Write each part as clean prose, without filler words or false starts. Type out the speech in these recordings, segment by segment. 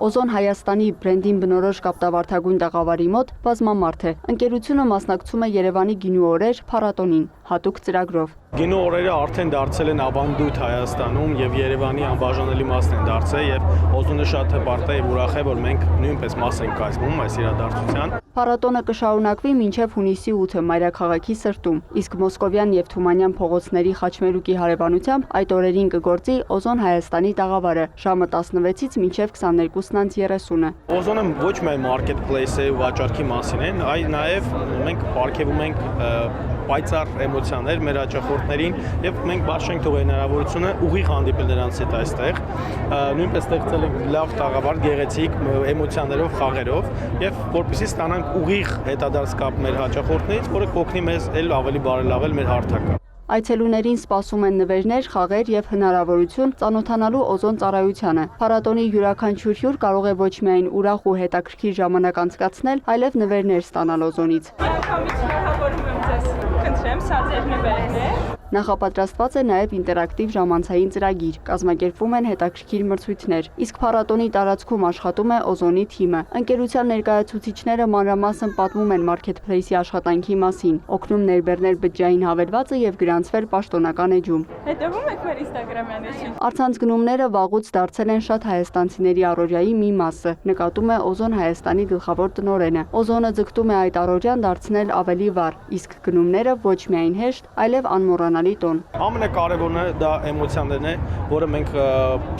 Օզոն Հայաստանի բրենդին բնորոշ կապտավարդագույն տաղավարի մոտ բազմամարդ է։ Ընկերությունը մասնակցում է Երևանի գինու օրեր փառատոնին, հատուկ ծրագրով։ Գինու օրերը արդեն դարձել են ավանդույթ Հայաստանում եւ Երևանի անբաժանելի մասն են դարձել եւ Օզոնը շատ հպարտ է եւ ուրախ է, որ մենք նույնպես մաս ենք կազմում այս իրադարձության։ Փառատոնը կշարունակվի մինչև հունիսի 8-ը մայրաքաղաքի սրտում, իսկ Մոսկովյան եւ Թումանյան փողոցների խաչմերուկի հարևանությամբ այդ օրերին կգործի Օզոն Հայաստանի տաղավարը ժամը 16-ից մինչև 22:30-ը։ Օզոնը ոչ միայն marketplace է ու վաճառքի մասին է, այլ նաեւ մենք ապարգևում ենք պայծառ էմոցիաներ մեր հաճախորդներին եւ մենք բաց չենք թողել հնարավորությունը ուղիղ հանդիպել նրանց հետ այստեղ նույնպես ստեղծել ենք լավ տաղավար գեղեցիկ էմոցիաներով խաղերով եւ որպեսզի ստանանք ուղիղ հետադարձ կապ մեր հաճախորդներից, որը կօգնի մեզ ել ավելի բարելավել մեր հարթակը։ Այցելուներին սպասում են նվերներ, խաղեր եւ հնարավորություն ծանոթանալու Օզոն ծառայությանը։ Փառատոնի յուրաքանչյուր հյուր կարող է ոչ միայն ուրախ ու հետաքրքիր ժամանակ անցկացնել, այլև նվերներ ստանալ Օզոնից։ Նախապատրաստված է նաև ինտերակտիվ ժամանցային ծրագիր, կազմակերպվում են հետաքրքիր մրցույթներ, իսկ փառատոնի տարածքում աշխատում է Օզոնի թիմը։ Ընկերության ներկայացուցիչները մանրամասն պատմում են մարքեթփլեյսի աշխատանքի մասին, օգնում ներբեռնել բջջային հավելվածը եւ գրանցվել պաշտոնական էջում։ Հետևում եք մեր Instagram-յան էջին։ Առցանց գնումները վաղուց դարձել են շատ հայաստանցիների առօրյայի մի մասը, նկատում է Օզոն Հայաստանի գլխավոր տնօրենը։ Օզոնը ձգտում է այդ առօրյան դարձնել ավելի վառ, իսկ գնումները ոչ միայն հեշտ, այլև անմոռանալի տոն։ Ամենակարևորն է դա էմոցիաներն է, որը մենք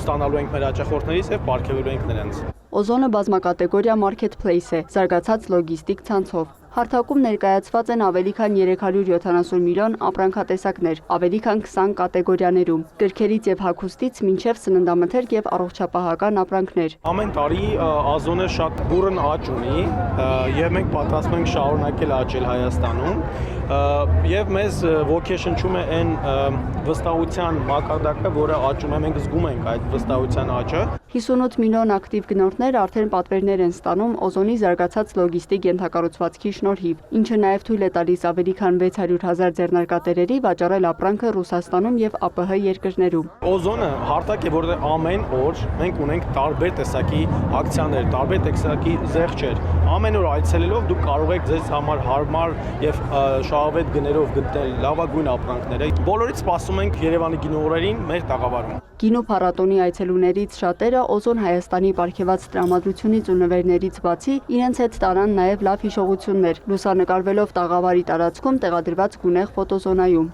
ստանալու ենք մեր հաճախորդներից եւ պարգևելու ենք նրանց։ Օզոնը բազմակատեգորիա մարքեթփլեյս է, զարգացած լոգիստիկ ցանցով։ Հարթակում ներկայացված են ավելի քան 370 միլիոն ապրանքատեսակներ, ավելի քան 20 կատեգորիաներում, գրքերից եւ հագուստից մինչեւ սննդամթերք եւ առողջապահական ապրանքներ։ Ամեն տարի Օզոնը շատ բուրըն աճ ունի եւ մենք պատրաստվում ենք շարունակել աճել Հայաստանում եւ մեզ ոգեշնչում է այն վստահության մակարդակը, որը աճում է, մենք զգում ենք այդ վստահության աճը։ 58 միլիոն ակտիվ գնորդներ արդեն պատվերներ են ստանում Օզոնի զարգացած լոգիստիկ ենթակառուցվածքի շնորհիվ, ինչը նաև թույլ է տալիս ավելի քան 600,000 ձեռնարկատերերի վաճառել ապրանքը Ռուսաստանում եւ ԱՊՀ երկրներում։ Օզոնը հարթակ է, որտեղ ամեն օր մենք ունենք տարբեր տեսակի ակցիաներ, տարբեր տեսակի զեղչեր։ Ամեն օր այցելելով դուք կարող եք ձեզ համար հարմար եւ շահավետ գներով գտնել լավագույն ապրանքները։ Բոլորից սպասում ենք Երևանի գինու օրերին մեր տաղավարում։ Գինու փառատոնի այցելուներից շատերը Օզոն Հայաստանի պարգևած տրամադրությունից ու նվերներից բացի իրենց հետ տարան նաև լավ հիշողություններ, լուսանկարվելով տաղավարի տարածքում տեղադրված գունեղ ֆոտոզոնայում։